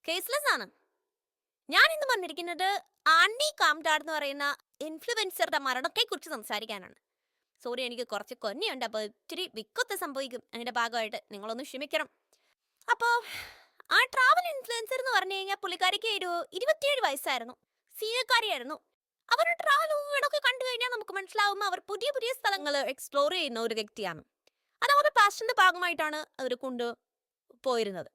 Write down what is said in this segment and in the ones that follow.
കേസ്ലെസ് ആണ്. ഞാൻ ഇന്ന് വന്നിരിക്കുന്നത് ആൻഡി കാംഡാർ എന്ന് പറയുന്ന ഇൻഫ്ലുവൻസറുടെ മരണത്തെക്കുറിച്ച് സംസാരിക്കാനാണ്. സോറി, എനിക്ക് കുറച്ച് കൊന്നയുണ്ട്, അപ്പോൾ ഇത്തിരി വിക്കൊത്ത് സംഭവിക്കും. അതിൻ്റെ ഭാഗമായിട്ട് നിങ്ങളൊന്ന് ക്ഷമിക്കണം. അപ്പോൾ ആ ട്രാവൽ ഇൻഫ്ലുവൻസർ എന്ന് പറഞ്ഞു കഴിഞ്ഞാൽ പുള്ളിക്കാരിക്ക് ഒരു 27 വയസ്സായിരുന്നു. സീനിയർക്കാരിയായിരുന്നു. അവർ ട്രാവലൊക്കെ കണ്ടു കഴിഞ്ഞാൽ നമുക്ക് മനസ്സിലാവും അവർ പുതിയ പുതിയ സ്ഥലങ്ങൾ എക്സ്പ്ലോർ ചെയ്യുന്ന ഒരു വ്യക്തിയാണ്. അത് അവരുടെ പാഷന്റെ ഭാഗമായിട്ടാണ് അവർ കൊണ്ടുപോയിരുന്നത്.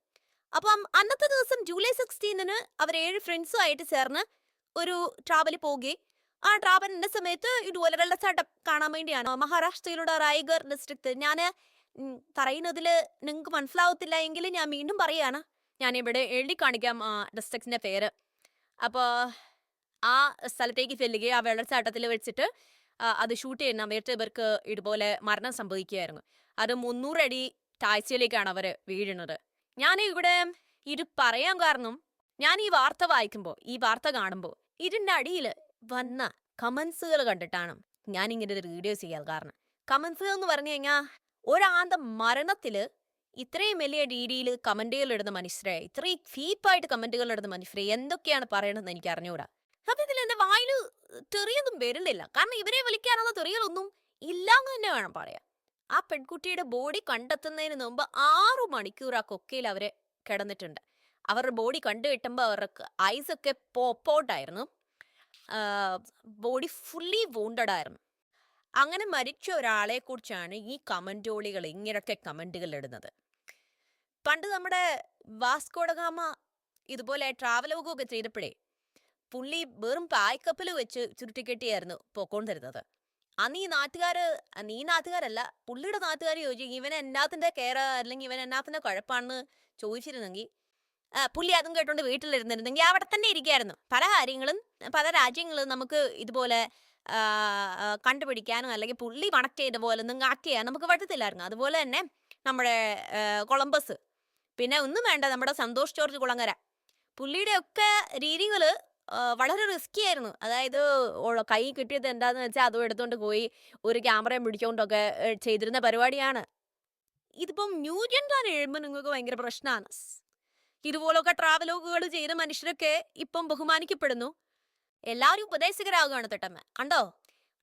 അപ്പം അന്നത്തെ ദിവസം ജൂലൈ 16 അവർ 7 ഫ്രണ്ട്സുമായിട്ട് ചേർന്ന് ഒരു ട്രാവൽ പോവുകയും ആ ട്രാവലിന്റെ സമയത്ത് ഇതുപോലെ വെള്ളച്ചാട്ടം കാണാൻ വേണ്ടിയാണ് മഹാരാഷ്ട്രയിലുള്ള റായ്ഗർ ഡിസ്ട്രിക്ട്. ഞാൻ പറയുന്നതിൽ നിങ്ങൾക്ക് മനസ്സിലാവത്തില്ല എങ്കിൽ ഞാൻ വീണ്ടും പറയാണ്. ഞാനിവിടെ എഴുതി കാണിക്കാം ആ ഡിസ്ട്രിക്റ്റിന്റെ പേര്. അപ്പോൾ ആ സ്ഥലത്തേക്ക് ചെല്ലുകയും ആ വെള്ളച്ചാട്ടത്തിൽ വെച്ചിട്ട് അത് ഷൂട്ട് ചെയ്യുന്ന സമയത്ത് ഇവർക്ക് ഇതുപോലെ മരണം സംഭവിക്കുകയായിരുന്നു. അത് 300 അടി താഴ്ചയിലേക്കാണ് അവർ വീഴുന്നത്. ഞാൻ ഇവിടെ ഇത് പറയാൻ കാരണം, ഞാൻ ഈ വാർത്ത വായിക്കുമ്പോൾ, ഈ വാർത്ത കാണുമ്പോൾ ഇതിൻ്റെ അടിയിൽ വന്ന കമൻസുകൾ കണ്ടിട്ടാണ് ഞാൻ ഇങ്ങനെ ഒരു വീഡിയോ ചെയ്യാൻ കാരണം. കമൻസുകൾ എന്ന് പറഞ്ഞു കഴിഞ്ഞാൽ ഒരാളുടെ മരണത്തിൽ ഇത്രയും വലിയ രീതിയിൽ കമൻറ്റുകൾ ഇടുന്ന മനുഷ്യരെ, ഇത്രയും ഫീപ്പായിട്ട് കമൻറ്റുകൾ ഇടുന്ന മനുഷ്യരെ എന്തൊക്കെയാണ് പറയണമെന്ന് എനിക്ക് അറിഞ്ഞുകൂടാ. സത്യത്തിൽ എൻ്റെ വായിൽ തെറിയൊന്നും വരുന്നില്ല. കാരണം ഇവരെ വിളിക്കാനുള്ള തെറികളൊന്നും ഇല്ലാന്ന് തന്നെ വേണം പറയാം. ആ പെൺകുട്ടിയുടെ ബോഡി കണ്ടെത്തുന്നതിന് മുമ്പ് 6 മണിക്കൂർ ആ കൊക്കയിൽ അവര് കിടന്നിട്ടുണ്ട്. അവരുടെ ബോഡി കണ്ടു കിട്ടുമ്പോൾ അവർക്ക് ഐസൊക്കെ പോപ്പോട്ടായിരുന്നു. ബോഡി ഫുള്ളി വൂണ്ടഡ് ആയിരുന്നു. അങ്ങനെ മരിച്ച ഒരാളെ കുറിച്ചാണ് ഈ കമന്റോളികൾ ഇങ്ങനൊക്കെ കമന്റുകൾ ഇടുന്നത്. പണ്ട് നമ്മുടെ വാസ്കോഡഗാമ ഇതുപോലെ ട്രാവലോഗൊക്കെ ചെയ്തപ്പോഴേ പുള്ളി വെറും പായ്ക്കപ്പിൽ വെച്ച് ചുരുട്ടിക്കെട്ടിയായിരുന്നു പൊക്കോണ്ടിരുന്നത്. അന്ന് ഈ നാട്ടുകാരല്ല, പുള്ളിയുടെ നാട്ടുകാർ ചോദിച്ചു ഇവൻ എന്നാത്തിന്റെ കെയർ അല്ലെങ്കിൽ ഇവൻ എന്നാത്തിന്റെ കുഴപ്പമാണെന്ന് ചോദിച്ചിരുന്നെങ്കിൽ പുള്ളി അതും കേട്ടോണ്ട് വീട്ടിലിരുന്നിരുന്നെങ്കിൽ അവിടെ തന്നെ ഇരിക്കായിരുന്നു. പല കാര്യങ്ങളും പല രാജ്യങ്ങളും നമുക്ക് ഇതുപോലെ കണ്ടുപിടിക്കാനും അല്ലെങ്കിൽ പുള്ളി കണക്ട് ചെയ്ത പോലെ ഒന്നും ആക്ട് ചെയ്യാൻ നമുക്ക് പറ്റത്തില്ലായിരുന്നു. അതുപോലെ തന്നെ നമ്മുടെ കൊളംബസ്, പിന്നെ ഒന്നും വേണ്ട നമ്മുടെ സന്തോഷ് ജോർജ് കുളങ്ങര, പുള്ളിയുടെയൊക്കെ രീതികൾ വളരെ റിസ്കി ആയിരുന്നു. അതായത് കൈ കിട്ടിയത് എന്താന്ന് വെച്ചാൽ അതും എടുത്തുകൊണ്ട് പോയി ഒരു ക്യാമറയും പിടിച്ചുകൊണ്ടൊക്കെ ചെയ്തിരുന്ന പരിപാടിയാണ്. ഇതിപ്പം ന്യൂ ജെൻഡർ എഴുതുമ്പോൾ നിങ്ങൾക്ക് ഭയങ്കര പ്രശ്നമാണ്. ഇതുപോലൊക്കെ ട്രാവലോഗുകൾ ചെയ്ത മനുഷ്യരൊക്കെ ഇപ്പം ബഹുമാനിക്കപ്പെടുന്നു. എല്ലാവരും ഉപദേശകരാകുകയാണ്. തെട്ടമ്മ കണ്ടോ,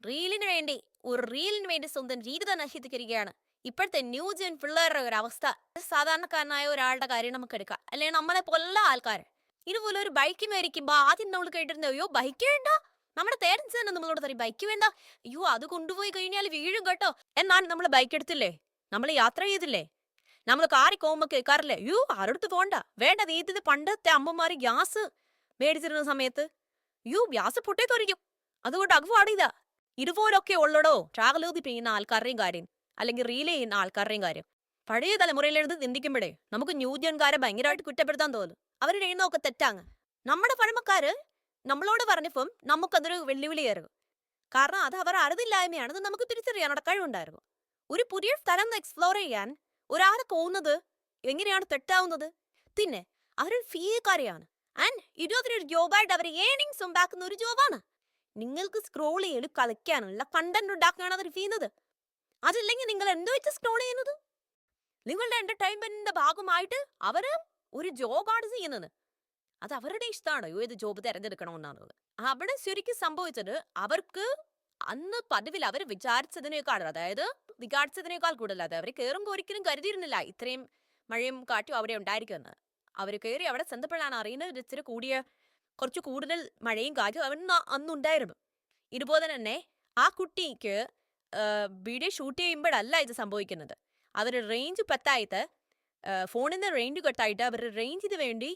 ഒരു റീലിന് വേണ്ടി സ്വന്തം ജീവിതം നശിപ്പിച്ചിരിക്കുകയാണ് ഇപ്പോഴത്തെ ന്യൂ ജെൻ പിള്ളേരുടെ ഒരു അവസ്ഥ. സാധാരണക്കാരനായ ഒരാളുടെ കാര്യം നമുക്ക് എടുക്കാം, അല്ലെങ്കിൽ നമ്മളെ പോലുള്ള ആൾക്കാർ ഇതുപോലെ ഒരു ബൈക്ക് മേടിക്കുമ്പോൾ ആദ്യം നമ്മൾ കേട്ടിരുന്നത് അയ്യോ ബൈക്ക് വേണ്ട, നമ്മുടെ പേരൻസ് തന്നെ നമ്മളോട് തരും ബൈക്ക് വേണ്ട, അയ്യോ അത് കൊണ്ടുപോയി കഴിഞ്ഞാൽ വീഴും കേട്ടോ. എന്നാണ് നമ്മൾ ബൈക്ക് എടുത്തില്ലേ, നമ്മൾ യാത്ര ചെയ്തില്ലേ, നമ്മൾ കാറി പോകുമ്പോൾ കേൾക്കാറില്ലേ അയ്യോ ആരോടത്ത് പോണ്ട വേണ്ട. നീതിത് പണ്ടത്തെ അമ്മമാര് ഗ്യാസ് മേടിച്ചിരുന്ന സമയത്ത് അയ്യോ ഗ്യാസ് പൊട്ടേ തുറയ്ക്കും, അതുകൊണ്ട് അകപാടില്ല. ഇതുപോലൊക്കെ ഉള്ളടോ ട്രാവലോഗ് ചെയ്യുന്ന ആൾക്കാരുടെയും കാര്യം, അല്ലെങ്കിൽ റീൽ ചെയ്യുന്ന ആൾക്കാരുടെയും കാര്യം. പഴയ തലമുറയിലെടുത്ത് ചിന്തിക്കുമ്പോഴേ നമുക്ക് ന്യൂജൻകാരെ ഭയങ്കരമായിട്ട് കുറ്റപ്പെടുത്താൻ തോന്നും. അവർ ചെയ്യുന്നതൊക്കെ തെറ്റാണ്. നമ്മുടെ പഴമക്കാര് നമ്മളോട് പറഞ്ഞപ്പം നമുക്കതൊരു വെല്ലുവിളിയായിരുന്നു. കാരണം അത് അവർ അറിവില്ലായ്മയാണെന്ന് നമുക്ക് തിരിച്ചറിയാനുള്ള കഴിവുണ്ടായിരുന്നു. ഒരു പുതിയ സ്ഥലം എക്സ്പ്ലോർ ചെയ്യാൻ ഒരാളെ പോകുന്നത് എങ്ങനെയാണ് തെറ്റാവുന്നത്? പിന്നെ അവരൊരു ഫീക്കാരെയാണ്. ആൻഡ് ഇതൊരു ജോബായിട്ട് അവർ ഏണിങ്സ് ഉണ്ടാക്കുന്ന ഒരു ജോബാണ്. നിങ്ങൾക്ക് സ്ക്രോൾ ചെയ്ത് കളിക്കാനുള്ള കണ്ടന്റ് ഉണ്ടാക്കാനാണ് അവർ ചെയ്യുന്നത്. അതില്ലെങ്കിൽ നിങ്ങൾ എന്തോ വെച്ച് സ്ക്രോൾ ചെയ്യുന്നത്? നിങ്ങളുടെ എന്റർടൈൻമെന്റിന്റെ ഭാഗമായിട്ട് അവര് ഒരു ജോബാണ് ചെയ്യുന്നത്. അത് അവരുടെ ഇഷ്ടമാണ് ഏത് ജോബ് തിരഞ്ഞെടുക്കണമെന്നാണ്. അവിടെ ശരിക്കും സംഭവിച്ചത് അവർക്ക് അന്ന് പതിവിൽ അവർ വിചാരിച്ചതിനേക്കാൾ കൂടുതൽ അത് അവർ കയറുമ്പോൾ ഒരിക്കലും കരുതിയിരുന്നില്ല ഇത്രയും മഴയും കാറ്റും അവിടെ ഉണ്ടായിരിക്കുമെന്ന്. അവർ കയറി അവിടെ ചെന്നപ്പോഴാണ് അറിയുന്നത് ഇച്ചിരി കുറച്ച് കൂടുതൽ മഴയും കാറ്റും അന്നുണ്ടായിരുന്നു. ഇതുപോലെ തന്നെ ആ കുട്ടിക്ക് വീഡിയോ ഷൂട്ട് ചെയ്യുമ്പോഴല്ല ഇത് സംഭവിക്കുന്നത്. അവർ റേഞ്ച് പത്തായിട്ട് ഫോണിൽ നിന്ന് റേഞ്ച് കട്ടായിട്ട് അവർ റേഞ്ചിന് വേണ്ടി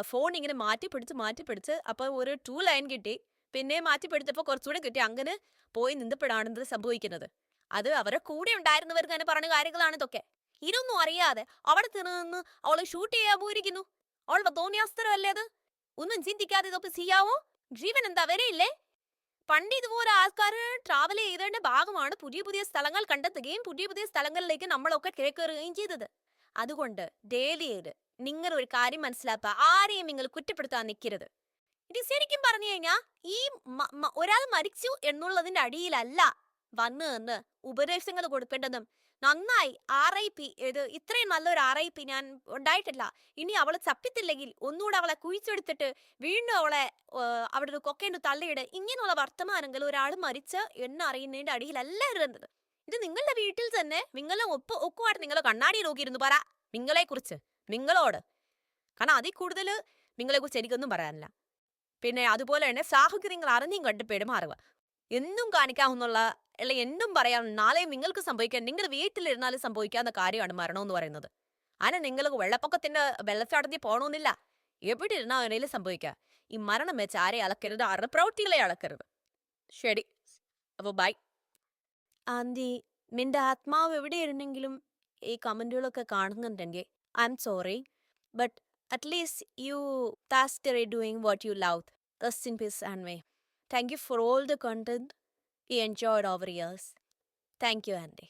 ഫോൺ ഇങ്ങനെ മാറ്റിപ്പിടിച്ച് അപ്പോൾ ഒരു 2 ലൈൻ കിട്ടി, പിന്നെ മാറ്റിപ്പിടിച്ചപ്പോൾ കുറച്ചുകൂടെ കിട്ടി, അങ്ങനെ പോയി നിന്നപ്പോഴാണ് ഇത് സംഭവിക്കുന്നത്. അത് അവരെ കൂടെ ഉണ്ടായിരുന്നവർക്ക് തന്നെ പറഞ്ഞ കാര്യങ്ങളാണ് ഇതൊക്കെ. ഇതൊന്നും അറിയാതെ അവിടെ നിന്ന് അവളെ ഷൂട്ട് ചെയ്യാൻ പോയിരിക്കുന്നു. അവളുടെ തോന്നിയാസ്തരമല്ലേ അത്? ഒന്നും ചിന്തിക്കാതെ ഇതൊക്കെ ചെയ്യാവോ? ജീവൻ എന്താ വരെയില്ലേ? പണ്ട് ഇതുപോലെ ആൾക്കാർ ട്രാവൽ ചെയ്തതിന്റെ ഭാഗമാണ് പുതിയ പുതിയ സ്ഥലങ്ങൾ കണ്ടെത്തുകയും പുതിയ പുതിയ സ്ഥലങ്ങളിലേക്ക് നമ്മളൊക്കെ കയറുകയും ചെയ്തത്. അതുകൊണ്ട് ഡെയിലിയിൽ നിങ്ങൾ ഒരു കാര്യം മനസ്സിലാക്കുക, ആരെയും നിങ്ങൾ കുറ്റപ്പെടുത്താൻ നിൽക്കരുത്. ഇത് ശരിക്കും പറഞ്ഞു കഴിഞ്ഞാൽ ഈ ഒരാൾ മരിച്ചു എന്നുള്ളതിന്റെ അടിയിലല്ല വന്ന് ഉപദേശങ്ങൾ കൊടുക്കേണ്ടതും നന്നായി RIP. ഇത് ഇത്രയും നല്ലൊരു RIP ഞാൻ ഉണ്ടായിട്ടില്ല. ഇനി അവള് ചപ്പിത്തില്ലെങ്കിൽ ഒന്നുകൂടെ അവളെ കുഴിച്ചെടുത്തിട്ട് വീണ്ടും അവളെ അവിടെ ഒരു കൊക്കേണ്ട് തള്ളിയിട്. ഇങ്ങനെയുള്ള വർത്തമാനങ്ങൾ ഒരാൾ മരിച്ച് എന്നറിയുന്നതിന്റെ അടിയിലല്ല ഇടുന്നത്. ഇത് നിങ്ങളുടെ വീട്ടിൽ തന്നെ നിങ്ങളെ ഒക്കുമായിട്ട് നിങ്ങൾ കണ്ണാടി നോക്കിയിരുന്നു പറ നിങ്ങളെ കുറിച്ച്, നിങ്ങളോട്. കാരണം അതിൽ കൂടുതൽ നിങ്ങളെ കുറിച്ച് എനിക്കൊന്നും പറയാനില്ല. പിന്നെ അതുപോലെ തന്നെ സാഹചര്യങ്ങൾ അറിഞ്ഞും കണ്ട് പെരുമാറുക. എന്നും കാണിക്കാവുന്നുള്ള അല്ലെ എന്നും പറയാം നാളെ നിങ്ങൾക്ക് സംഭവിക്കാൻ നിങ്ങളുടെ വീട്ടിലിരുന്നാലും സംഭവിക്കാവുന്ന കാര്യമാണ് മരണം എന്ന് പറയുന്നത്. അങ്ങനെ നിങ്ങൾക്ക് വെള്ളപ്പൊക്കത്തിന്റെ വെള്ളച്ചാട്ടത്തിൽ പോകണമെന്നില്ല. എവിടെ ഇരുന്നാൽ വേണേലും സംഭവിക്കാം. ഈ മരണം വെച്ച് ആരെ അളക്കരുത്, ആരുടെ പ്രവൃത്തികളെ അളക്കരുത്. ശരി, അപ്പോൾ ബൈ. ആന്റി, നിന്റെ ആത്മാവ് എവിടെ ഇരുന്നെങ്കിലും ഈ കമന്റുകളൊക്കെ കാണുന്നുണ്ടെങ്കിൽ I am sorry, but at least you started doing what you love. Rest in peace and may. Thank you for all the content you enjoyed over years. Thank you, Andy.